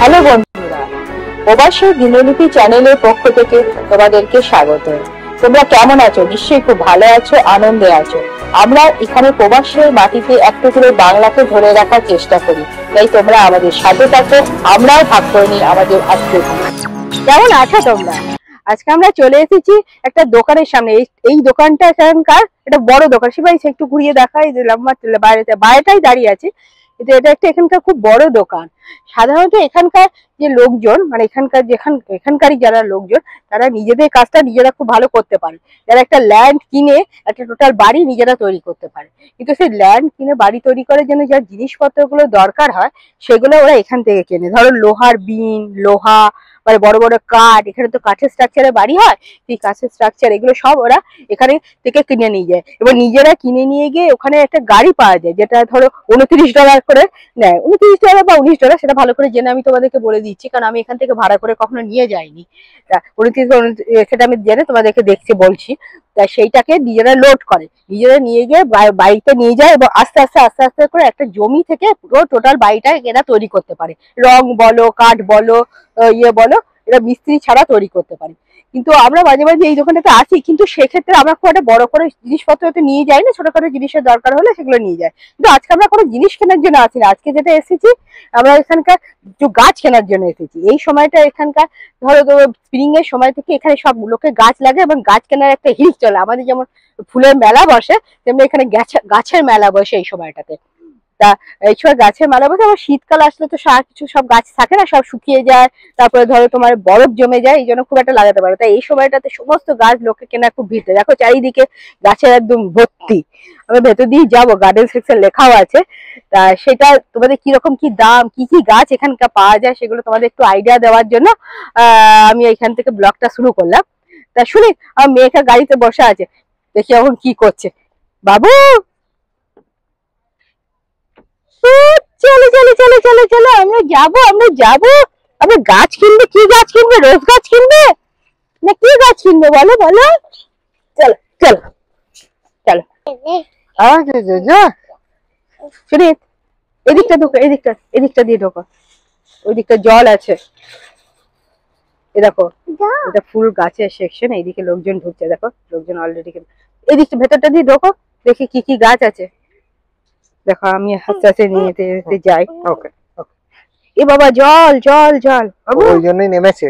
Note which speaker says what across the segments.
Speaker 1: Hello বন্ধুরা, প্রবাসী দিনলিপি চ্যানেলের পক্ষ থেকে তোমাদেরকে স্বাগত। তোমরা কেমন আছো? নিশ্চয়ই খুব ভালো আছো, আনন্দে আছো। আমরা এখানে প্রবাসের মাটিতে একটু করে বাংলাকে ধরে রাখার চেষ্টা করি, তাই তোমরা আমাদের সাথে থাকো, আমরাও ভাগ করে নিই আমাদের আজকে। কেমন আছো তোমরা? আজকে আমরা চলে এসেছি একটা দোকানের সামনে। এই দোকানটা এখানকার একটা বড় দোকান। সেভাবে একটু ঘুরিয়ে দেখাই যে লম্বা বাইরেটাই দাঁড়িয়ে আছে, কিন্তু এটা একটা এখানকার খুব বড় দোকান। সাধারণত এখানকার যে লোকজন, মানে এখানকারই যারা লোকজন, তারা নিজেদের কাজটা নিজেরা খুব ভালো করতে পারে। যারা একটা ল্যান্ড কিনে একটা টোটাল বাড়ি নিজেরা তৈরি করতে পারে, কিন্তু সেই ল্যান্ড কিনে বাড়ি তৈরি করার জন্য যা জিনিসপত্রগুলো দরকার হয় সেগুলো ওরা এখান থেকে কেনে। ধরো লোহার বিম, লোহা, মানে বড় বড় কাঠ, এখানে তো কাঠের স্ট্রাকচারে বাড়ি হয়, সেই কাঠের স্ট্রাকচার এগুলো সব ওরা এখানে থেকে কিনে নিয়ে যায় এবং নিজেরা কিনে নিয়ে গিয়ে ওখানে একটা গাড়ি পাওয়া যায়, যেটা ধরো $29 করে নেয়। $29 বা $19, সেটা ভালো করে জেনে আমি তোমাদেরকে বলে দিচ্ছি, কারণ আমি এখান থেকে ভাড়া করে কখনো নিয়ে যাইনি। তা 29 সেটা আমি জেনে তোমাদেরকে বলছি। তা সেইটাকে নিজেরা লোড করে, নিজেরা নিয়ে গিয়ে বাড়িতে নিয়ে যায় এবং আস্তে আস্তে করে একটা জমি থেকে পুরো টোটাল বাড়িটা এরা তৈরি করতে পারে। রং বলো, কাঠ বলো, বলো, এরা মিস্ত্রি ছাড়া তৈরি করতে পারে। কিন্তু আমরা মাঝে মাঝে এই দোকানটাতে আসি, কিন্তু সেক্ষেত্রে আমরা খুব একটা বড় করে জিনিসপত্র হয়তো নিয়ে যাই না, ছোটখাটো জিনিসের দরকার হলে সেগুলো নিয়ে যায়। কিন্তু আজকে আমরা কোনো জিনিস কেনার জন্য আসি না। আজকে যেটা এসেছি, আমরা এখানকার গাছ কেনার জন্য এসেছি। এই সময়টা এখানকার ধরো স্প্রিং এর সময় থেকে এখানে সব লোকে গাছ লাগে এবং গাছ কেনার একটা হিল চলে। আমাদের যেমন ফুলের মেলা বসে, তেমনি এখানে গাছের মেলা বসে এই সময়টাতে। তা এই সময় গাছের মেলা বসে। আবার শীতকাল আসলে তো সব গাছ থাকে না, সব শুকিয়ে যায়, তারপরে ধরো তোমার বরফ জমে যায়, এই জন্য খুব একটা লাগাতে পারে। তাই এই সময়টাতে সমস্ত গাছ লোকে কেনা খুব ভিড়। দেখো চারিদিকে গাছের একদম ভর্তি। আমরা ভেতর দিয়ে যাবো, গার্ডেন সেকশন লেখাও আছে। তা সেটা তোমাদের কিরকম কি দাম, কি কি গাছ এখানকার পাওয়া যায়, সেগুলো তোমাদের একটু আইডিয়া দেওয়ার জন্য আমি এখান থেকে ব্লগটা শুরু করলাম। তা শুনি, আমার মেয়েটা গাড়িতে বসে আছে, দেখি এখন কি করছে। বাবু, চলো চলো চলো চলো চলো, আমরা যাবো। আমরা গাছ কিনবে। কি গাছ কিনবে? রোজ গাছ কিনবে না কি গাছ কিনবে? বলো বলো। চলো চলো চলো। শুনি, এদিকটা ঢোকো, এদিকটা দিয়ে ঢোকো। ওই দিকটা জল আছে, এ দেখো, এটা ফুল গাছের সেকশন। এইদিকে লোকজন ঢুকছে, দেখো লোকজন অলরেডি। এদিকটা ভেতরটা দিয়ে ঢোকো, দেখি কি কি গাছ আছে। দেখো আমি আস্তে আস্তে নিয়ে যাই। ওকে, এ বাবা, জল জল জল,
Speaker 2: ওই জন্যই নেমেছে।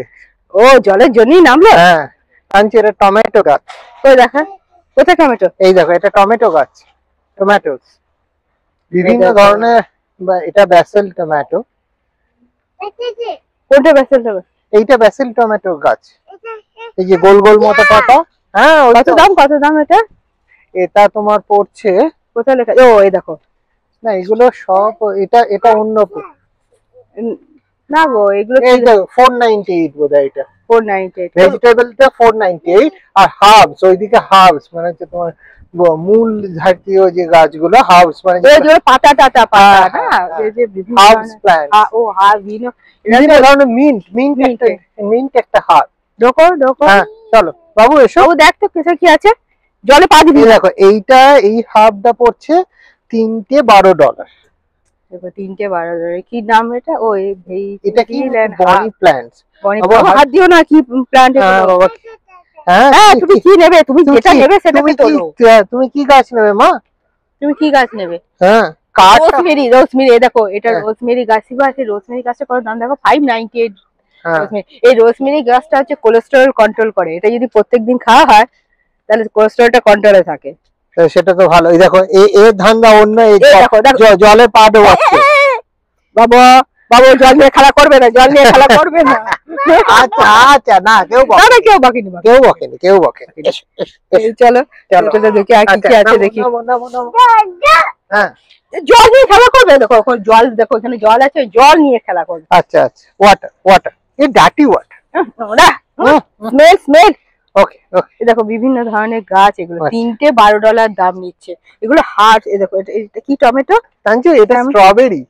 Speaker 1: ও, জলের জন্যই নামলো।
Speaker 2: হ্যাঁ, আনছি। এটা টমেটো গাছ।
Speaker 1: ওই দেখা, কোথায় টমেটো?
Speaker 2: এই দেখো, এটা টমেটো গাছ। টমেটো বিভিন্ন ধরনের। এটা ব্যাসেল টমেটো।
Speaker 1: কোনটা ব্যাসেল টমেটো?
Speaker 2: এইটা ব্যাসেল টমেটো গাছ। এই যে গোল গোল মতো পাতা। হ্যাঁ,
Speaker 1: কত দাম এটা?
Speaker 2: এটা তোমার পড়ছে,
Speaker 1: কোথায় লেখা? ও, এই দেখো।
Speaker 2: না, এগুলো সব, এটা অন্য
Speaker 1: না গো, এগুলো
Speaker 2: 498 বোধহয়। এটা
Speaker 1: 498।
Speaker 2: ভেজিটেবলটা 498। আর হার্বস, ওইদিকে হার্বস মানে হচ্ছে তোমার মূল জাতীয় যে গাছগুলো, হার্বস মানে
Speaker 1: পাতা টাতা পাতা না, এই যে
Speaker 2: হার্বস প্ল্যান্ট।
Speaker 1: ও হার্বিনো,
Speaker 2: বিভিন্ন ধরনের মিন্ট একটা হার্ব। হ্যাঁ, চলো বাবু এসো।
Speaker 1: ও দেখ তো কিসে কি আছে, জলে পা দিবি।
Speaker 2: দেখো, এই হার্বটা পড়ছে $312।
Speaker 1: দেখো, $312। কি নাম এটা? ও,
Speaker 2: এটা কি? বনি প্ল্যান্টস।
Speaker 1: হাত দিও না, কি প্ল্যান্ট? হ্যাঁ, তুমি কি নেবে? তুমি যেটা নেবে সেটা
Speaker 2: তুমি কি গাছ নেবে মা?
Speaker 1: তুমি কি গাছ নেবে?
Speaker 2: হ্যাঁ,
Speaker 1: রোজমেরি। এই দেখো, এটা রোজমেরি গাছ। আছে রোজমেরি গাছটা কত দাম দেখো, $598। এই রোজমেরি গাছটা হচ্ছে কোলেস্টেরল কন্ট্রোল করে। এটা যদি প্রত্যেকদিন খাওয়া হয় তাহলে কোলেস্টেরলটা কন্ট্রোলে থাকে।
Speaker 2: সেটা তো ভালো। এই দেখো, এর ধান্দা অন্য। জলে পা দেওয়াচ্ছে।
Speaker 1: বাবা, জল নিয়ে খেলা করবে না,
Speaker 2: আচ্ছা আচ্ছা, না কেউ বকেনি।
Speaker 1: চলো দেখি আর কি আছে, দেখি।
Speaker 2: হ্যাঁ,
Speaker 1: জল নিয়ে খেলা করবে। দেখো জল, দেখো এখানে জল আছে, জল নিয়ে খেলা করবে।
Speaker 2: আচ্ছা আচ্ছা, ওয়াটার, এই ডার্টি ওয়াটার।
Speaker 1: স্মেল।
Speaker 2: ওকে,
Speaker 1: দেখো বিভিন্ন ধরনের গাছ, এগুলো $312 দাম নিচ্ছে। এগুলো হার্ট। দেখো, এটা কি টমেটো?
Speaker 2: এটা স্ট্রবেরি।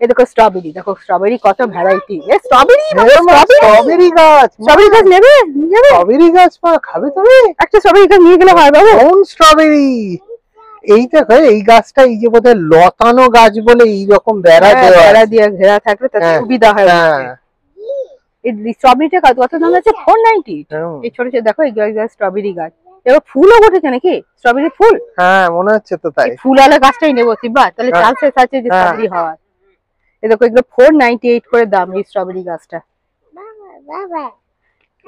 Speaker 1: এই দেখো স্ট্রবেরি, দেখো স্ট্রবেরি কত ভ্যারাইটি। স্ট্রবেরি
Speaker 2: গাছ
Speaker 1: নেবে?
Speaker 2: স্ট্রবেরি গাছ খাবে তুমি?
Speaker 1: একটা স্ট্রবেরি গাছ নিয়ে গেলে হয় বাবু।
Speaker 2: কোন স্ট্রবেরি? এইটা এই গাছটা, এই যে বোধহয় লতানো গাছ বলে এইরকম বেড়া দিয়ে ঘেরা থাকলে তাতে সুবিধা হয়।
Speaker 1: এই স্ট্রবেরিটা কত দাম আছে? 490। এই ছোট ছোট দেখো এই স্ট্রবেরি গাছ, এবার ফুলও উঠেছে নাকি? স্ট্রবেরি ফুল?
Speaker 2: হ্যাঁ মনে হচ্ছে তো তাই।
Speaker 1: ফুলওয়ালা গাছটাই নেবো শিবা, তাহলে চান্সেস আছে যে স্ট্রবেরি হওয়ার। এই দেখো এগুলো 498 করে দাম এই স্ট্রবেরি গাছটা।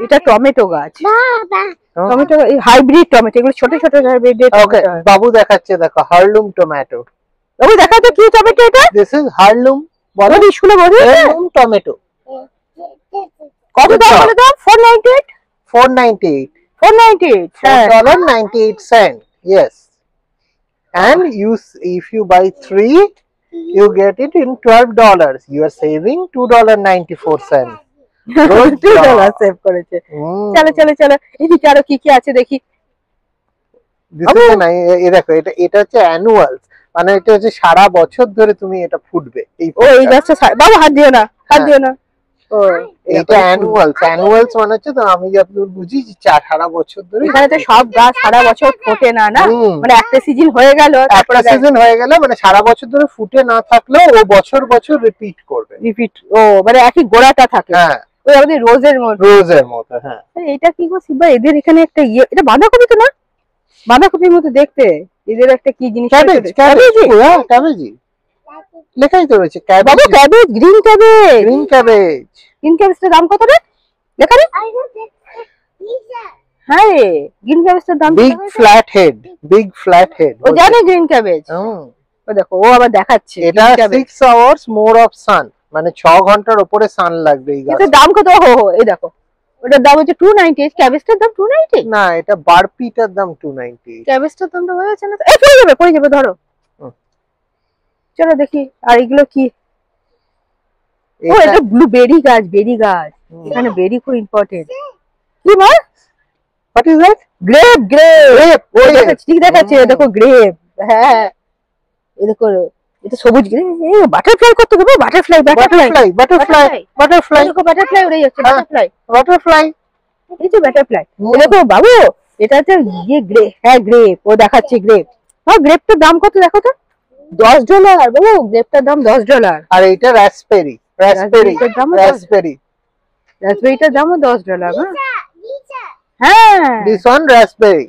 Speaker 1: এটা টমেটো গাছ, টমেটো হাইব্রিড টমেটো, এগুলো ছোট ছোট হাইব্রিড।
Speaker 2: ওকে বাবু দেখাচ্ছে, দেখো হার্লুম টমেটো।
Speaker 1: বাবু দেখাতো কি টমেটো এটা?
Speaker 2: দিস ইজ হার্লুম, বলো
Speaker 1: স্কুলে বলি
Speaker 2: হার্লুম টমেটো।
Speaker 1: কত দাম বলে দাম? 498
Speaker 2: 498
Speaker 1: 498
Speaker 2: $4.98. Yes, and if you buy 3 you get it in $12. You are saving $2.94.
Speaker 1: $2 save করেছে। চলো চলো চলো এদিকে আরো কি কি আছে দেখি।
Speaker 2: এই দেখো এটা হচ্ছে অ্যানুয়াল, মানে এটা হচ্ছে সারা বছর ধরে তুমি এটা ফুটবে।
Speaker 1: এই গাছটা বাবা হাত দিও না, হাত দিও না। ও
Speaker 2: এটা অ্যানুয়ালস মানে হচ্ছে, তো আমি যতদূর বুঝি সারা বছর ধরে।
Speaker 1: এখানে তো সব গাছ সারা বছর ফোটে না, না মানে একটা সিজন হয়ে গেল,
Speaker 2: একটা সিজন হয়ে গেলে মানে সারা বছর ধরে ফুটে না থাকলেও ও বছর বছর রিপিট করবে।
Speaker 1: ও মানে একই গোড়াটা থাকে।
Speaker 2: হ্যাঁ
Speaker 1: ওই আমাদের রোজের মতো।
Speaker 2: হ্যাঁ
Speaker 1: এটা কি গো শিবা? এদের এখানে একটা এটা বাঁধাকপি তো না? বাঁধাকপির মতো দেখতে, এদের একটা কি জিনিস?
Speaker 2: ক্যাবেজি লেখাই তো রয়েছে,
Speaker 1: ক্যাবেজ, গ্রিন ক্যাবেজ। গ্রিন ক্যাবেজটার দাম কত রে? লেখা রে? হ্যাঁ রে, গ্রিন ক্যাবেজটার দাম
Speaker 2: বিগ ফ্ল্যাট হেড।
Speaker 1: ও জানে গ্রিন ক্যাবেজ। ও দেখো ও আবার দেখাচ্ছে
Speaker 2: এটা 6 hours more of sun, মানে 6 ঘন্টার উপরে সান লাগবে এই গাছে।
Speaker 1: এটার দাম কত? এই দেখো ওটার দাম হচ্ছে 298। ক্যাবেজটার দাম 290
Speaker 2: না, এটা বারপিটার দাম 290।
Speaker 1: ক্যাবেজটার দামটা হয়ে যাচ্ছে না? এই পড়ে যাবে ধরো। চলো দেখি আর এগুলো কি। ও এটা ব্লুবেরি গাছ, বেরি গাছ। এখানে বেরি খুব ইম্পর্টেন্ট। কি মা?
Speaker 2: What is that?
Speaker 1: গ্রেপ। ও ঠিক দেখাচ্ছে, দেখো গ্রেপ। হ্যাঁ এই দেখো এটা সবুজ গ্রেপ। এই বাটারফ্লাই কত হবে? বাটারফ্লাই দেখো বাটারফ্লাই উড়ে যাচ্ছে। বাটারফ্লাই এই যে বাটারফ্লাই। দেখো বাবু এটা হচ্ছে ইয়ে গ্রেপ। হ্যাঁ গ্রেপ, ও দেখাচ্ছে গ্রেপ। হ্যাঁ গ্রেপটার দাম কত দেখো তো? $10 বাবু, গ্রেপটার দাম $10।
Speaker 2: আর এটা রাসবেরিটার
Speaker 1: দামও $10। হ্যাঁ
Speaker 2: this one
Speaker 1: raspberry.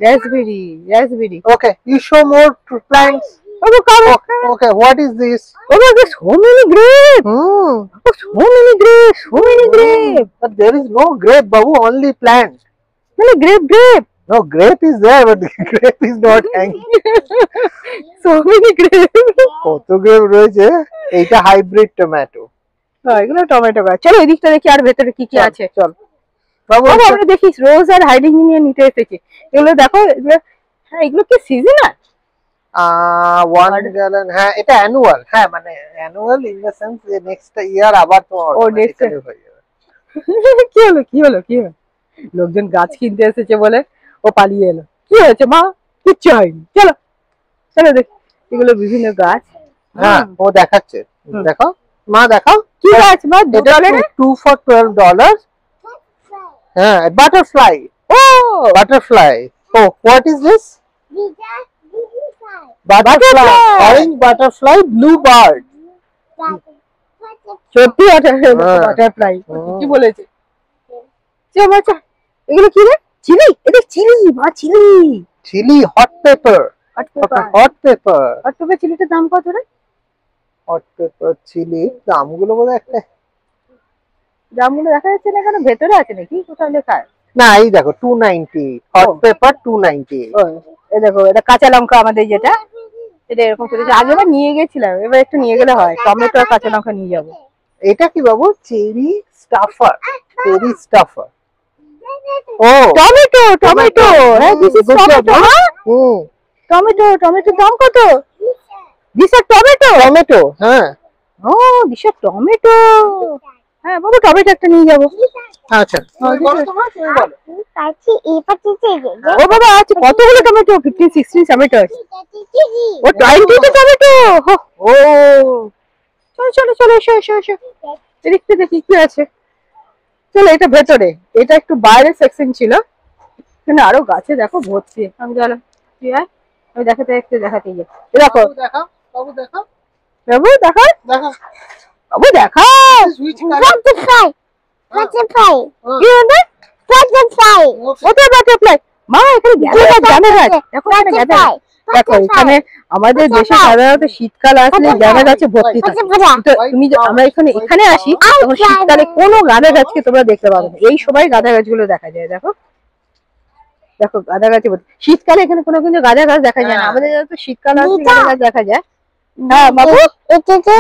Speaker 2: Okay, you show more plants. Okay, what is this?
Speaker 1: Oh my god, so many grapes. So many grapes.
Speaker 2: But there is no grape, babu, only plant.
Speaker 1: Grape.
Speaker 2: No, grape is there, but the grape is not hanging.
Speaker 1: So many grapes.
Speaker 2: কত grape রয়েছে। এইটা hybrid tomato.
Speaker 1: হ্যাঁ এগুলো tomato গাছ। চলো এদিকটা দেখি আর ভেতরে কি কি আছে। চল
Speaker 2: বাবু
Speaker 1: আমরা দেখি রোজ আর হাইড্রোজেনিয়া নিতে এসেছি। এগুলো দেখো, হ্যাঁ এগুলো কি সিজনাল?
Speaker 2: 1 gallon। হ্যাঁ এটা অ্যানুয়াল। হ্যাঁ মানে অ্যানুয়াল ইন দ্য সেন্স যে নেক্সট ইয়ার আবার তো
Speaker 1: নেক্সট
Speaker 2: হয়ে যাবে।
Speaker 1: কি হলো লোকজন গাছ কিনতে এসেছে বলে ও পালিয়ে এলো। কি হয়েছে মা? কিচ্ছু হয়নি। চলো দেখি এগুলো বিভিন্ন গাছ।
Speaker 2: হ্যাঁ ও দেখাচ্ছে, দেখো মা দেখাও
Speaker 1: কি গাছ মা?
Speaker 2: $2 for $12। হ্যাঁ butterfly. Oh, what is this? Butterfly. Orange butterfly, blue bird.
Speaker 1: সত্যি বাটারফ্লাই কি বলেছে? এগুলো কি রে? চিলি। এটা চিলি
Speaker 2: hot pepper
Speaker 1: চিলিটার দাম কত রে?
Speaker 2: hot pepper চিলি দামগুলো বোধহয় একটা
Speaker 1: দামগুলো দেখা যাচ্ছে না, কেন ভেতরে আছে নাকি কোথাও লেখা?
Speaker 2: না এই দেখো 290 hot pepper 290।
Speaker 1: এই দেখো এটা কাঁচা লঙ্কা আমাদের যেটা, এটা এরকম চলেছে। আগেবার নিয়ে গেছিলাম, এবার একটু নিয়ে গেলে হয়। টমেটো আর কাঁচা লঙ্কা নিয়ে যাবো।
Speaker 2: এটা কি বাবু? চেরি স্টাফার। ও
Speaker 1: টমেটো। হ্যাঁ দিস ইজ টমেটো। টমেটোর দাম কত? This is tomato.
Speaker 2: হ্যাঁ
Speaker 1: ও দিস ইজ টমেটো। হ্যাঁ বাবু টমেটো একটা নিয়ে যাবো।
Speaker 2: আচ্ছা বলো তোমার, তুমি বলো।
Speaker 1: ও বাবা আছে কতগুলো টমেটো? 15-16 টমেটো আছে। ও 20 টমেটো। ও চলো এসো। এদিকটা দেখি কি আছে। চলো এটা ভেতরে, এটা একটু বাইরের সেকশন ছিল। এখানে আরো গাছে দেখো ভর্তি। আমি গেলাম আমি দেখাতে গিয়ে দেখো
Speaker 2: বাবু দেখো
Speaker 1: বাবু দেখা
Speaker 3: Butterfly.
Speaker 1: কি হবে
Speaker 3: Butterfly.
Speaker 1: ওটা বাটারফ্লাই মা এখানে গ্যাঁদা গাছ দেখো এখানে গ্যাঁদা গাছ। দেখো এখানে আমাদের দেশে সাধারণত শীতকাল আসলে গ্যাঁদা গাছে ভর্তি থাকে তো তুমি আমরা এখানে আসি তখন শীতকালে কোনো গাঁদা গাছকে তোমরা দেখতে পাবে না এই সময় গাঁদা গাছগুলো দেখা যায় দেখো দেখো গাঁদা গাছে ভর্তি শীতকালে এখানে কোনো কিন্তু গাঁদা গাছ দেখা যায় না আমাদের তো শীতকাল আসলে গাঁদা গাছ দেখা যায় হ্যাঁ বাবু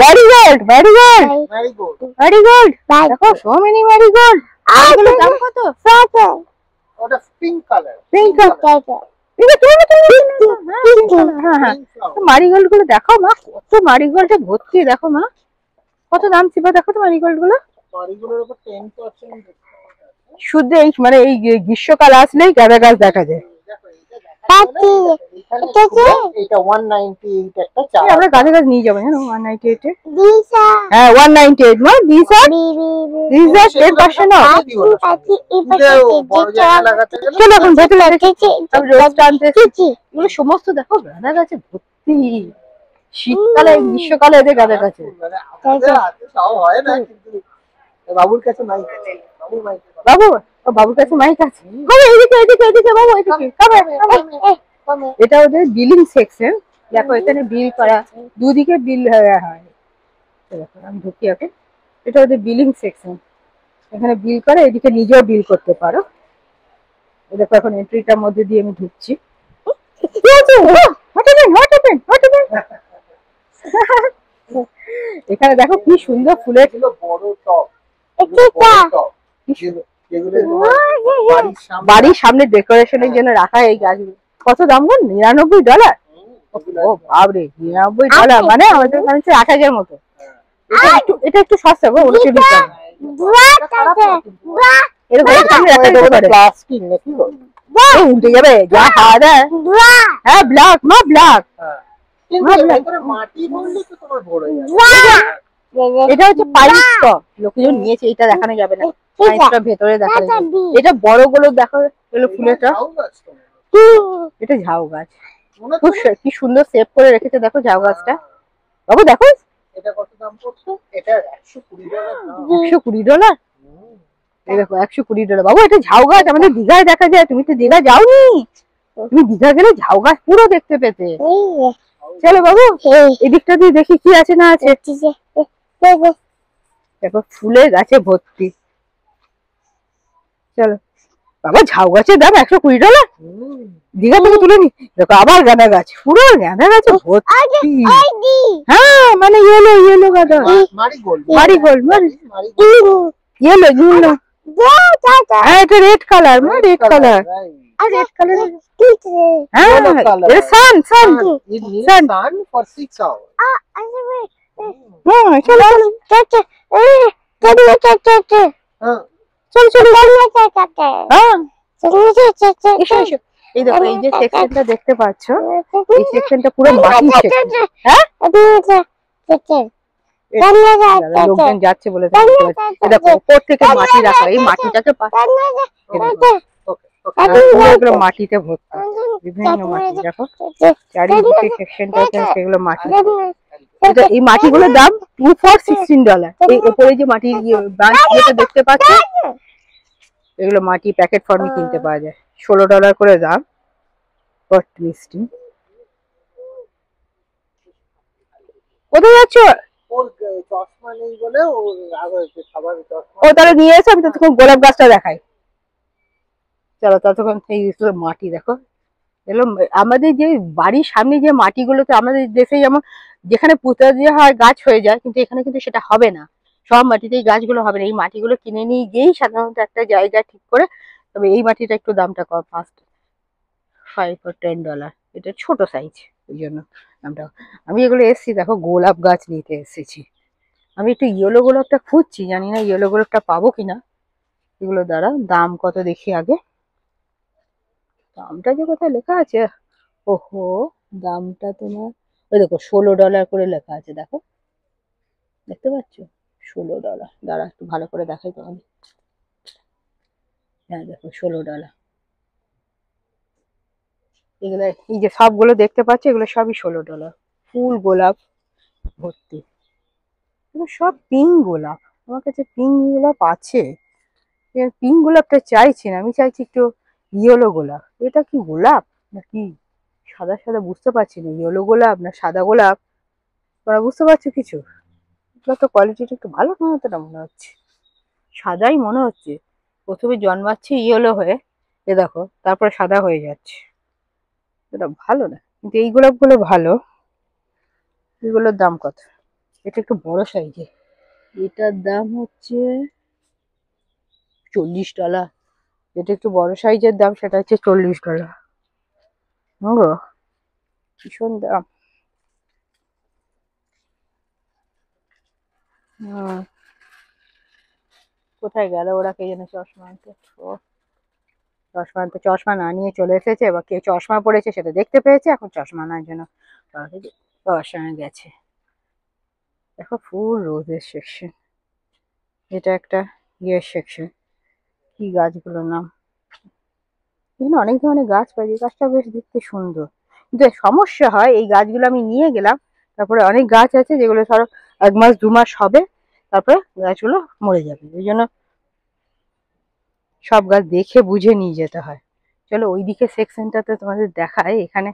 Speaker 1: ম্যারিগোল্ড ম্যারিগোল্ড
Speaker 2: ম্যারিগোল্ড
Speaker 1: ম্যারিগোল্ড দেখো সো মেনি ম্যারিগোল্ড এগুলো দাম কত
Speaker 2: ওটা পিঙ্ক কালার
Speaker 1: পিঙ্ক মারিগোল্ড গুলো দেখো মা কত মারিগোল্ডে ভর্তি দেখো মা কত দাম ছিল দেখো তো মারিগোল্ড গুলো
Speaker 2: মারিগোল্ডের উপর 10%
Speaker 1: শুদ্ধ এই মানে এই গ্রীষ্মকাল আসলেই গাঁদা গাছ দেখা যায়
Speaker 2: এটা 198 একটা চারা
Speaker 1: আমরা গাঁদা গাছ নিয়ে যাবো জানো 198 হ্যাঁ 198 মা দিস আর 10% অফ
Speaker 2: বড় জায়গা লাগাতে গেলে
Speaker 1: চলো এখন ভেতরে আমি রোজ টানতে এগুলো সমস্ত দেখো গাঁদা গাছে ভর্তি শীতকালে গ্রীষ্মকালে এদের গাঁদা গাছে
Speaker 2: মানে আমাদের হাতে তাও হয় না কিন্তু বাবুর কাছে নাই বাবুর মাইক
Speaker 1: বাবু ও বাবুর কাছে মাইক আছে বাবু এদিকে বাবু এদিকে এটা ওদের বিলিং সেকশন দেখো এখানে বিল করা দুদিকে বিল হয় দেখো আমি ঢুকি এখন এটা ওদের বিলিং সেকশন এখানে বিল করে এদিকে নিজেও বিল করতে পারো দেখো এখন এন্ট্রিটার মধ্যে দিয়ে আমি ঢুকছি এখানে দেখো কি সুন্দর ফুলের
Speaker 2: বড় টপ
Speaker 1: বাড়ির সামনে ডেকোরেশনের জন্য রাখা এই গাছগুলো কত দাম বল $99 ও বাবরে $99 মানে আমাদের এখানে 8,000 মতো এটা একটু সস্তা গো 29 টাকা এরকম সামনে রাখা যেতে পারে
Speaker 2: প্লাস্টিক নাকি
Speaker 1: উল্টে যাবে যা হাওয়া দেয় হ্যাঁ ব্ল্যাক মা ব্ল্যাক
Speaker 2: মাটি বললে তো তোমার ভরে যাবে
Speaker 1: এটা হচ্ছে পাইপ স্টক লোকজন নিয়েছে এটা দেখানো যাবে না পাইপটা ভেতরে দেখানো যাবে এটা বড় গুলো দেখো এগুলো ফুলেটা এটা ঝাউ গাছ খুব কি সুন্দর সেভ করে রেখেছে দেখো ঝাউ গাছটা বাবু দেখো
Speaker 2: এটা কত দাম পড়ছে এটা $120
Speaker 1: $120 এই দেখো $120 বাবু এটা ঝাউ গাছ আমাদের দীঘায় দেখা যায় তুমি তো দীঘা যাওনি তুমি দীঘা গেলে ঝাউ গাছ পুরো দেখতে পেতে চলো বাবু এদিকটা দিয়ে দেখি কি আছে না আছে দেখো ফুলের গাছে ভর্তি চলো বাবা ঝাউ গাছের দাম $120 দীঘা থেকে তুলে নি দেখো আবার গাঁদা গাছ পুরো গাঁদা গাছে ভর্তি হ্যাঁ মানে ইয়েলো গাঁদা মারিগোল্ড ইয়েলো হ্যাঁ এটা রেড কালার মা রেড কালার রেড কালার হ্যাঁ এটা সান
Speaker 2: for 6 hours
Speaker 1: হ্যাঁ চলো এই দেখো এই যে সেকশনটা দেখতে পাচ্ছো এই সেকশনটা পুরো মাটির সেকশন হ্যাঁ লোকজন যাচ্ছে বলে দেখো উপর থেকে মাটি রাখা এই মাটিটাকে পুরো মাটিতে ভর্তি বিভিন্ন মাটি দেখো চারিদিকে সেকশনটা সেগুলো মাটি এই মাটিগুলোর দাম 2 for $16 এই উপরে যে মাটির বাঁশগুলো দেখতে পাচ্ছ এগুলো মাটি প্যাকেট ফর্মে কিনতে পাওয়া যায় $16 করে দাম ফর লিস্টিং কোথায় যাচ্ছ
Speaker 2: চশমা নেই বলে
Speaker 1: ও তাহলে নিয়ে এসে আমি ততক্ষণ গোলাপ গাছটা দেখাই চলো ততক্ষণ এই মাটি দেখো এগুলো আমাদের যে বাড়ির সামনে যে মাটিগুলোতে আমাদের দেশে যেমন যেখানে পুঁতে দিয়ে হয় গাছ হয়ে যায় কিন্তু এখানে কিন্তু সেটা হবে না সব মাটিতেই গাছগুলো হবে না এই মাটিগুলো কিনে নিয়ে গিয়েই সাধারণত একটা জায়গা ঠিক করে তবে এই মাটিটা একটু দামটা কম $5 or $10 এটা ছোট সাইজ ওই জন্য দামটা আমি এগুলো এসছি দেখো গোলাপ গাছ নিতে এসেছি আমি একটু ইয়েলো গোলাপটা খুঁজছি জানি না ইয়েলো গোলাপটা পাবো কিনা এগুলো দ্বারা দাম কত দেখি আগে দামটা যে কোথায় লেখা আছে ওহো দামটা তোমার ওই দেখো $16 করে লেখা আছে দেখো দেখতে পাচ্ছ $16 দাঁড়া একটু ভালো করে দেখাই তোমাকে হ্যাঁ দেখো $16 এগুলো এই যে সবগুলো দেখতে পাচ্ছ এগুলো সবই $16 ফুল গোলাপ ভর্তি এগুলো সব পিঙ্ক গোলাপ আমার কাছে পিঙ্ক গোলাপ আছে পিঙ্ক গোলাপটা চাইছি না, আমি চাইছি একটু ইয়েলো গোলাপ। এটা কি গোলাপ নাকি সাদা সাদা বুঝতে পারছি না, ইয়েলো গোলাপ না সাদা গোলাপ, তোমরা বুঝতে পারছো কিছু? এগুলো তো কোয়ালিটিটা একটু ভালো না হতোটা মনে হচ্ছে, সাদাই মনে হচ্ছে। প্রথমে জন্মাচ্ছে ইয়েলো হয়ে, এ দেখো তারপরে সাদা হয়ে যাচ্ছে, এটা ভালো না। কিন্তু এই গোলাপগুলো ভালো। এগুলোর দাম কত? এটা একটু বড় সাইজের, এটার দাম হচ্ছে $40। এটা একটু বড় সাইজের দাম, সেটা হচ্ছে $40। বুঝলো, ভীষণ দাম। কোথায় গেল ওরা, কে যেন চশমা আনতে, চশমা আনতে, চশমা না নিয়ে চলে এসেছে। এবার কে চশমা পড়েছে সেটা দেখতে পেয়েছে, এখন চশমা আনার জন্য বাবার সঙ্গে গেছে। দেখো ফুল রোজের সেকশন, এটা একটা ইয়ের সেকশন। কি গাছগুলোর নাম? এখানে অনেক ধরনের গাছ পাই, এই গাছটা বেশ দেখতে সুন্দর, কিন্তু সমস্যা হয় এই গাছগুলো আমি নিয়ে গেলাম, তারপরে অনেক গাছ আছে যেগুলো ধরো 1 মাস 2 মাস হবে, তারপরে গাছগুলো মরে যাবে। এই জন্য সব গাছ দেখে বুঝে নিয়ে যেতে হয়। চলো ওইদিকে সেকশনটাতে তোমাদের দেখায়। এখানে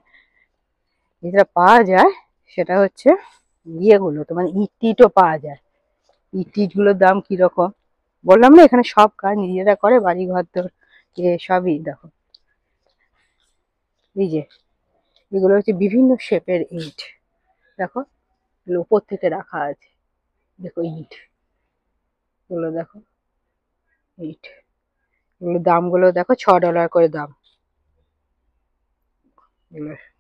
Speaker 1: যেটা পাওয়া যায় সেটা হচ্ছে ইয়েগুলো, তোমার ইট টিটও পাওয়া যায়। ইট টিট গুলোর দাম কিরকম বললাম না, এখানে সব কাজ নিজেরা করে, বাড়ি ঘর তোর সবই। দেখো এই যে এগুলো হচ্ছে বিভিন্ন শেপের ইট, দেখো এগুলো উপর থেকে রাখা আছে, দেখো ইট গুলো, দেখো ইট এগুলো দামগুলো দেখো, $6 করে দাম।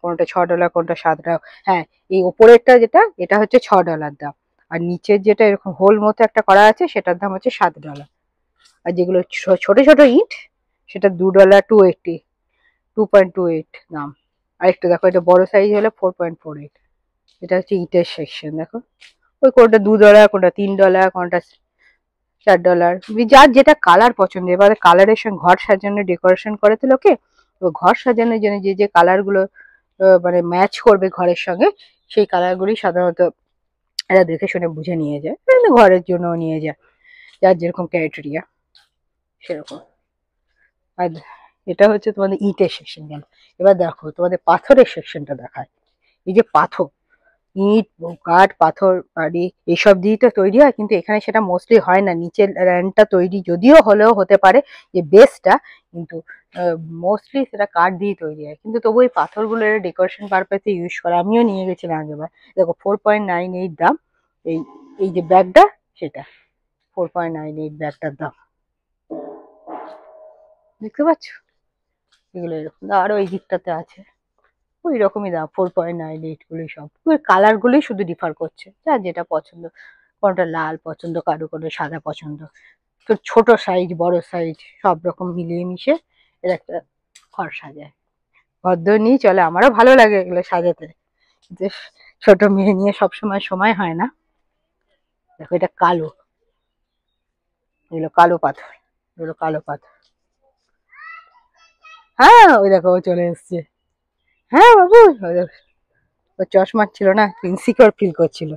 Speaker 1: কোনটা $6, কোনটা $7। হ্যাঁ, এই ওপরেরটা যেটা, এটা হচ্ছে $6 দাম, আর নিচের যেটা এরকম হোল মতো একটা করা আছে সেটার দাম হচ্ছে $7। আর যেগুলো ছোট ছোট ইট সেটা $2, 2.28 দাম। আর একটু দেখো, এটা বড় সাইজ হলে 4.48। এটা হচ্ছে ইটের সেকশন। দেখো ওই কোনটা $2, কোনটা $3, কোনটা $4, যার যেটা কালার পছন্দ। এবারে কালারের সঙ্গে ঘর সাজানোর ডেকোরেশন করে তো লোকে, তো ঘর সাজানোর জন্য যে যে কালার গুলো মানে ম্যাচ করবে ঘরের সঙ্গে, সেই কালার গুলি সাধারণত এরা দেখে শুনে বুঝে নিয়ে যায়, ঘরের জন্য নিয়ে যায়, যার যেরকম ক্রাইটেরিয়া সেরকম। আর এটা হচ্ছে তোমাদের ইটের সেকশন গেল। এবার দেখো তোমাদের পাথরের সেকশনটা দেখায়। এই যে পাথর, ইট কাঠ পাথর বাড়ি এইসব দিয়ে তো তৈরি হয়, কিন্তু এখানে সেটা মোস্টলি হয় না। নিচের র্যান্ডটা তৈরি যদিও হলেও হতে পারে, যে বেসটা, কিন্তু মোস্টলি সেটা কাঠ দিয়ে তৈরি হয়। কিন্তু তবু এই পাথরগুলো ডেকোরেশন পারপাসে ইউজ করে। আমিও নিয়ে গেছিলাম আগেবার। দেখো 4.98 দাম। এই এই যে ব্যাগটা, সেটা 4.98 ব্যাগটার দাম, দেখতে পাচ্ছ? এগুলো এরকম। আরো এই দিকটাতে আছে ওই রকমই দাম, 4.98 গুলি সব। কালার গুলি শুধু ডিফার করছে, যার যেটা পছন্দ। কোনটা লাল পছন্দ, কারো কোনো সাদা পছন্দ। তো ছোট সাইজ বড় সাইজ সব রকম মিলিয়ে মিশে এর একটা ঘর সাজায়। ঘরদোর নিয়ে চলে, আমারও ভালো লাগে এগুলো সাজাতে, যে ছোট মেয়ে নিয়ে সবসময় সময় হয় না। দেখো এটা কালো, এগুলো কালো পাথর, এগুলো কালো পাথর। হ্যাঁ ওই দেখো ও চলে এসছে। হ্যাঁ বাবু, ওর চশমা ছিল না, ইনসিকিউর ফিল করছিল।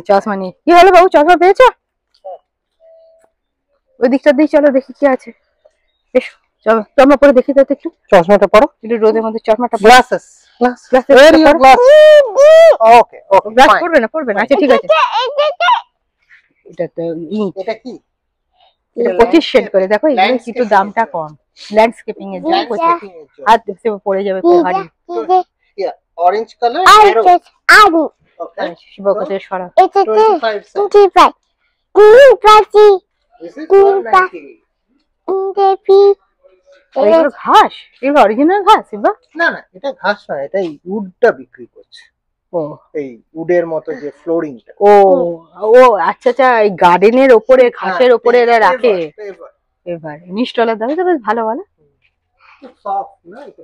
Speaker 1: চশমা নিয়ে কি হলো বাবু, চশমা পেয়েছো? ওই দিকটা দিয়ে চলো, দেখি কি আছে। বেশ, চলো চশমা পরে দেখি তো একটু।
Speaker 2: চশমাটা পরো,
Speaker 1: একটু রোদের মধ্যে চশমাটা পরো।
Speaker 2: Glasses wear your glass. Okay okay,
Speaker 1: glass পরবে না, পরবে না, আচ্ছা ঠিক আছে। এটা তো ইট,
Speaker 2: এটা কি?
Speaker 1: এটা 25 সেন্ট করে। দেখো এগুলো একটু দামটা কম, ল্যান্ডস্কেপিং এর জন্য 25। হাত দেখতে পড়ে যাবে খুব ভারী।
Speaker 2: Orange colour
Speaker 3: arrow.
Speaker 2: ওকে,
Speaker 1: শিবকতের সরা।
Speaker 3: It's a
Speaker 2: 25 cents.
Speaker 3: 25.
Speaker 2: This is 190.
Speaker 1: এগুলো ঘাস, এগুলো অরিজিনাল ঘাস শিবা?
Speaker 2: না না, এটা ঘাস না, এটা এই উডটা বিক্রি করছে।
Speaker 1: ও
Speaker 2: এই উডের মতো যে ফ্লোরিংটা।
Speaker 1: ও ও আচ্ছা আচ্ছা, এই গার্ডেনের ওপরে ঘাসের ওপরে এরা রাখে। এবার $19 দাম, তো বেশ ভালো ভালো
Speaker 2: সফট না, এটা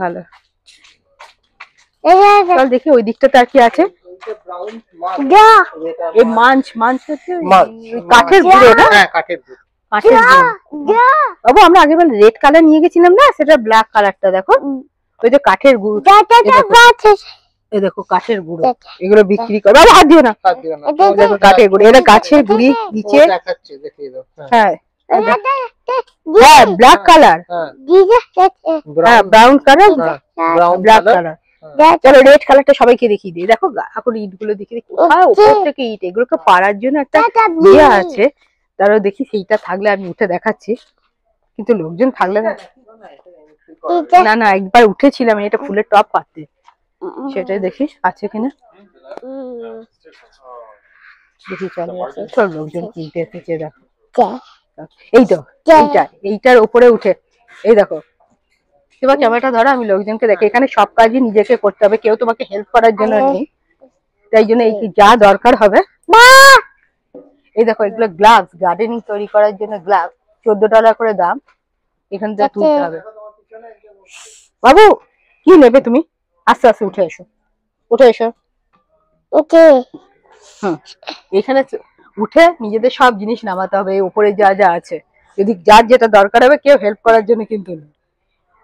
Speaker 1: ভালো। চল দেখি ওই দিকটাতে আর কি আছে।
Speaker 2: ব্রাউন
Speaker 1: এই মাঞ্চ, মাঞ্চ হচ্ছে
Speaker 2: মাছ,
Speaker 1: কাঠের গুঁড়ো না?
Speaker 2: হ্যাঁ কাঠের গুঁড়ো।
Speaker 1: কাঠের গুঁড়ো। বাবু আমরা আগেবার রেড কালার নিয়ে গেছিলাম না, সেটা ব্ল্যাক কালারটা দেখো, ওই যে কাঠের গুঁড়ো। এই দেখো কাঠের গুঁড়ো, এগুলো বিক্রি করে। বাবু হাত দিও না,
Speaker 2: হাত দিও না।
Speaker 1: দেখো কাঠের গুঁড়ো, এটা গাছের গুঁড়ি নিচে
Speaker 2: দেখাচ্ছে, দেখিয়ে দাও।
Speaker 1: হ্যাঁ হ্যাঁ ব্ল্যাক কালার, হ্যাঁ brown colour,
Speaker 2: brown
Speaker 1: black
Speaker 2: colour.
Speaker 1: Colour. চলো রেড কালারটা সবাইকে দেখিয়ে দিই। দেখো এখন ইট গুলো দেখিয়ে দিই, কোথায় উপর থেকে ইট, এগুলোকে পাড়ার জন্য একটা ইয়ে আছে, তারও দেখি সেইটা থাকলে আমি উঠে দেখাচ্ছি, কিন্তু লোকজন থাকলে না। না না একবার উঠেছিলাম এটা ফুলের টপ পাততে, সেটাই দেখি আছে কিনা, দেখি চলো সব লোকজন কিনতে এসেছে। দেখো এই তো এইটার উপরে উঠে, এই দেখো এবার ক্যামেরাটা ধরো, আমি লোকজনকে দেখি। এখানে সব কাজই নিজেকে করতে হবে, কেউ তোমাকে হেল্প করার জন্য নেই, তাই জন্য এই যা দরকার হবে। এই দেখো এগুলো গ্লাভস, গার্ডেনিং তৈরি করার জন্য গ্লাভস, $14 করে দাম। এখান থেকে তুলতে হবে। বাবু কি নেবে তুমি? আস্তে আস্তে উঠে এসো, উঠে এসো। এখানে উঠে নিজেদের সব জিনিস নামাতে হবে, উপরে যা যা আছে। যদি যার যেটা দরকার হবে, কেউ হেল্প করার জন্য কিন্তু নেই।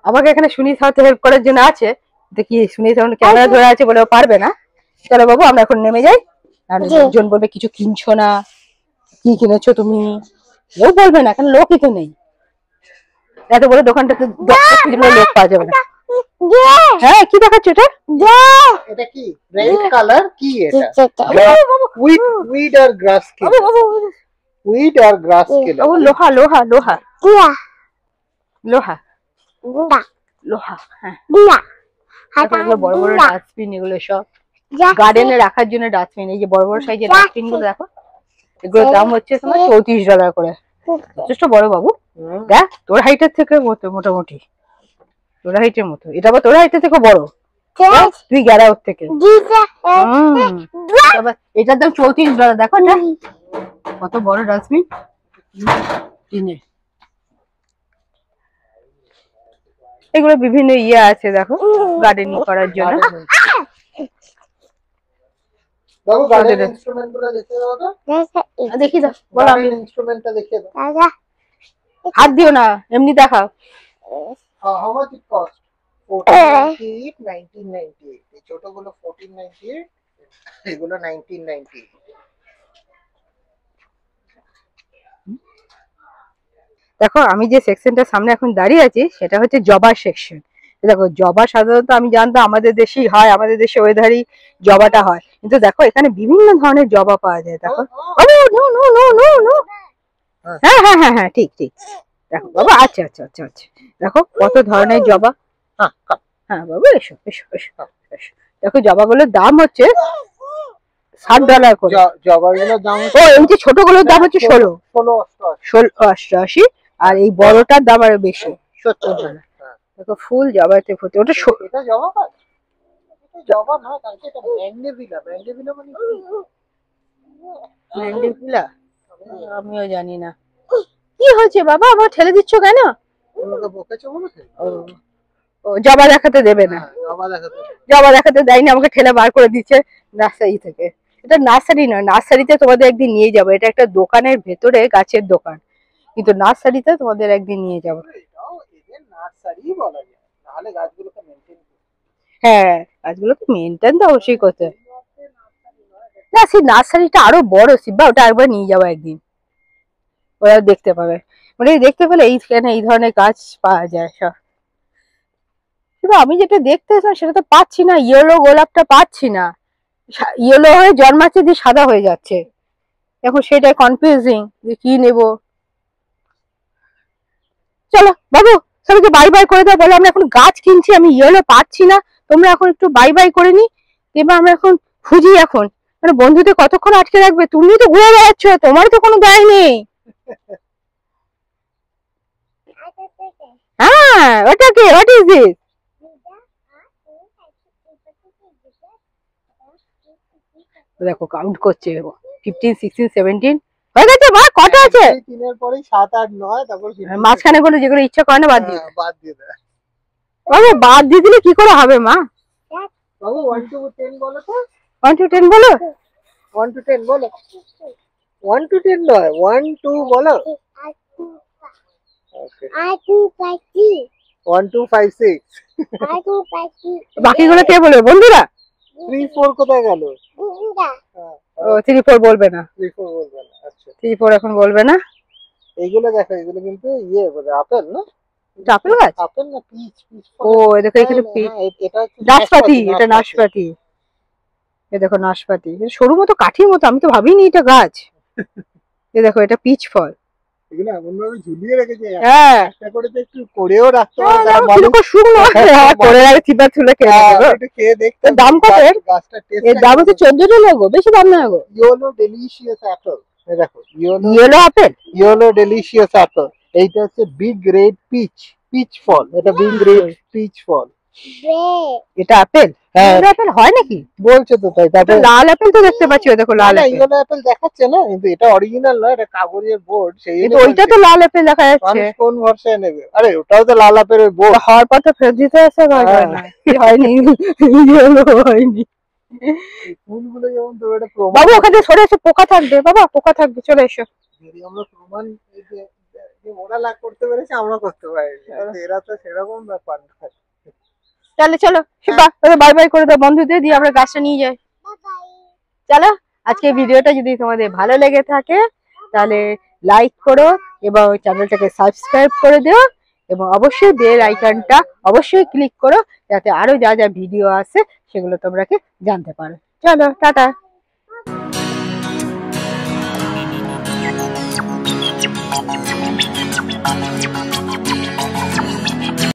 Speaker 1: আমাকে এখানে সুনীত হয়তো হেল্প করার জন্য আছে, দেখি সুনীত এখন ক্যামেরা ধরে আছে বলে ও পারবে না। চলো বাবু আমরা এখন নেমে যাই, আর লোকজন বলবে কিছু কিনছো না, কি কিনেছো তুমি, কেউ বলবে না, কারণ লোকই তো নেই। এত বড় দোকানটাতে লোক পাওয়া যাবে না। হ্যাঁ কি দেখাচ্ছ এটা?
Speaker 2: এটা কি রেড কালার? কি এটা? উইড আর গ্রাস কিলার। উইড আর গ্রাস কিলার।
Speaker 1: ও লোহা লোহা লোহা লোহা লোহা। হ্যাঁ এগুলো বড় বড় ডাস্টবিন, এগুলো সব গার্ডেনে রাখার জন্য ডাস্টবিন। এই যে বড় বড় সাইজের ডাস্টবিন গুলো দেখো, এগুলোর দাম হচ্ছে তোমার $34 করে, যথেষ্ট বড় বাবু। দেখ তোর হাইটের থেকে মোটামুটি তোর হাইটের মতো, এটা আবার তোর হাইটের থেকে বড়, তুই গেরা ওর থেকে। এটার দাম $34। দেখো এটা কত বড় ডাস্টবিন, কিনে এগুলো বিভিন্ন ইয়ে আছে দেখো গার্ডেনিং করার জন্য।
Speaker 2: বাবু গার্ডেন ইনস্ট্রুমেন্ট গুলো দেখে দাও তো,
Speaker 1: দেখি দাও, বলো। আমি
Speaker 2: ইনস্ট্রুমেন্টটা দেখে দাও।
Speaker 1: হাত দিও না, এমনি দেখাও।
Speaker 2: How much it cost? 1498, 1998। এই ছোটগুলো 1498, এগুলো 1998।
Speaker 1: দেখো আমি যে সেকশনটার সামনে এখন দাঁড়িয়ে আছি সেটা হচ্ছে জবা সেকশন। দেখো জবা সাধারণত আমি জানতাম আমাদের দেশেই হয়, আমাদের দেশে ওয়েদারই জবাটা হয়, কিন্তু দেখো এখানে বিভিন্ন ধরনের জবা পাওয়া যায়। দেখো হ্যাঁ হ্যাঁ হ্যাঁ হ্যাঁ ঠিক ঠিক, দেখো বাবা আচ্ছা আচ্ছা আচ্ছা আচ্ছা, দেখো কত ধরনের জবা। হ্যাঁ বাবু এসো এসো এসো এসো। দেখো জবাগুলোর দাম হচ্ছে $60 করে।
Speaker 2: জবাগুলোর দাম
Speaker 1: ও এই যে ছোটগুলোর দাম হচ্ছে 1688, আর এই বড়টার দাম আরো বেশি, $70। দেখো ফুল জবাতে ভর্তি। ওটা
Speaker 2: এটা জবা গাছ? এটা জবা না, কালকে এটা ম্যান্ডেভিলা। ম্যান্ডেভিলা মানে কি?
Speaker 1: ম্যান্ডেভিলা আমিও জানি না। কি হয়েছে বাবা, আবার ঠেলে দিচ্ছ কেন?
Speaker 2: ওকে বকেছো বলে?
Speaker 1: ও জবা দেখাতে দেবে না, জবা দেখাতে দেয়নি, আমাকে ঠেলে বার করে দিচ্ছে নার্সারি থেকে। এটা নার্সারি নয়, নার্সারিতে তোমাদের একদিন নিয়ে যাবো। এটা একটা দোকানের ভেতরে গাছের দোকান, কিন্তু নার্সারিতে তোমাদের একদিন নিয়ে যাবো।
Speaker 2: নার্সারি বলা যায়, তাহলে গাছগুলোকে মেইনটেইন করতে।
Speaker 1: হ্যাঁ গাছগুলোকে মেইনটেইন তো অবশ্যই করতে হয়। না সেই নার্সারিটা আরো বড় শিবা, ওটা একবার নিয়ে যাবো একদিন, ওরা দেখতে পাবে। মানে দেখতে পেলে এইখানে এই ধরনের গাছ পাওয়া যায় সব। কিন্তু আমি যেটা দেখতে চাই সেটা তো পাচ্ছি না, ইয়েলো গোলাপটা পাচ্ছি না, ইয়েলো হয়ে জন্মাচ্ছে দিয়ে সাদা হয়ে যাচ্ছে, এখন সেটাই কনফিউজিং যে কি নেব। চলো বাবু সবাইকে বাই বাই করে দাও, বলো আমরা এখন গাছ কিনছি, আমি ইয়েলো পাচ্ছি না, তোমরা এখন একটু বাই বাই করে নি, এবার আমরা এখন খুঁজি। এখন মানে বন্ধুদের কতক্ষণ আটকে রাখবে, তুমি তো ঘুরে বেড়াচ্ছ, তোমার তো কোনো দায় নেই। হ্যাঁ ওটা কি, হোয়াট ইজ দিস? দেখো কাউন্ট করছে 15, 16, 17 হয়ে গেছে। মা কটা আছে?
Speaker 2: 3 এর পরে 7, 8, 9, তারপর
Speaker 1: মাঝখানে গুলো যেগুলো ইচ্ছা করে না বাদ দিয়ে
Speaker 2: বাদ দিয়ে দেয়।
Speaker 1: বাবু বাদ দিয়ে দিলে কি করে হবে মা?
Speaker 2: বাবু 1 to 10 বলো তো।
Speaker 1: 1 to 10 বলো।
Speaker 2: 1 to 10 বলো। 1 to 10 নয়, 1 2 বলো। 1 2 5 6।
Speaker 1: বাকিগুলো কে বলবে বন্ধুরা?
Speaker 2: 3 4 কোথায় গেল?
Speaker 1: ও 3 4 বলবে না,
Speaker 2: 3 4 বলবে না। আচ্ছা
Speaker 1: 3 4 এখন বলবে না।
Speaker 2: এইগুলো দেখো, এগুলো কিন্তু ইয়ে আপেল না?
Speaker 1: এটা আপেল গাছ?
Speaker 2: আপেল না, পিচ পিচ।
Speaker 1: ও দেখো এখানে
Speaker 2: এটা হচ্ছে
Speaker 1: নাশপাতি, এটা নাশপাতি। এ দেখো নাশপাতি, সরু মতো কাঠির মতো, আমি তো ভাবিনি এটা গাছ। এ দেখো এটা পিচ ফল।
Speaker 2: এগুলো এমন ভাবে ঝুলিয়ে রেখেছে,
Speaker 1: হ্যাঁ
Speaker 2: একটা করে তো একটু করেও রাখতে হবে, তারা
Speaker 1: কিরকম শুকনো করে রাখে, চিবা তুলে খেয়ে নেবে।
Speaker 2: একটু খেয়ে দেখতে
Speaker 1: এর দাম কত?
Speaker 2: গাছটা টেস্ট
Speaker 1: এর দাম হচ্ছে 14 টাকা গো, বেশি দাম না গো।
Speaker 2: ইয়েলো ডেলিশিয়াস অ্যাপেল, এই দেখো
Speaker 1: yellow apple,
Speaker 2: yellow delicious Apple. এইটা হচ্ছে বিগ রেড পিচ, পিচ ফল, এটা বিগ রেড পিচ ফল।
Speaker 1: এটা আপেল?
Speaker 2: হ্যাঁ
Speaker 1: আপেল হয় নাকি?
Speaker 2: বলছে তো তাই। তারপরে
Speaker 1: লাল আপেল তো দেখতে পাচ্ছি, ওই দেখো লাল আপেল।
Speaker 2: ইয়েলো অ্যাপেল দেখাচ্ছে না, কিন্তু এটা অরিজিনাল না, এটা কাগজের বোর্ড। সেই
Speaker 1: কিন্তু ওইটা তো লাল আপেল দেখা যাচ্ছে।
Speaker 2: মানুষ কোন ভরসায় নেবে? আরে ওটাও তো লাল আপেলের বোর্ড।
Speaker 1: হওয়ার পর তো ফেরত দিতে আসে, হয়নি, ইয়েলো হয়নি।
Speaker 2: ফুলগুলো যেমন তো এটা প্রমাণ।
Speaker 1: বাবু ওখানে সরে এসে, পোকা থাকবে বাবা, পোকা থাকবে, চলে এসো।
Speaker 2: যদি আমরা প্রমাণ এই যে ওরা লাভ করতে পেরেছে, আমরা করতে পারিনি, এরা তো সেরকম ব্যাপার না।
Speaker 1: চলো চলো শিবা, বাই বাই করে দাও বন্ধুদের, দিয়ে আমরা গাছটা নিয়ে যাই। চলো, আজকে ভিডিওটা যদি তোমাদের ভালো লেগে থাকে তাহলে লাইক করো এবং চ্যানেলটাকে সাবস্ক্রাইব করে দিও, এবং অবশ্যই বেল আইকনটা অবশ্যই ক্লিক করো, যাতে আরো যা যা ভিডিও আছে সেগুলো তোমরা জানতে পারো। চলো টাটা।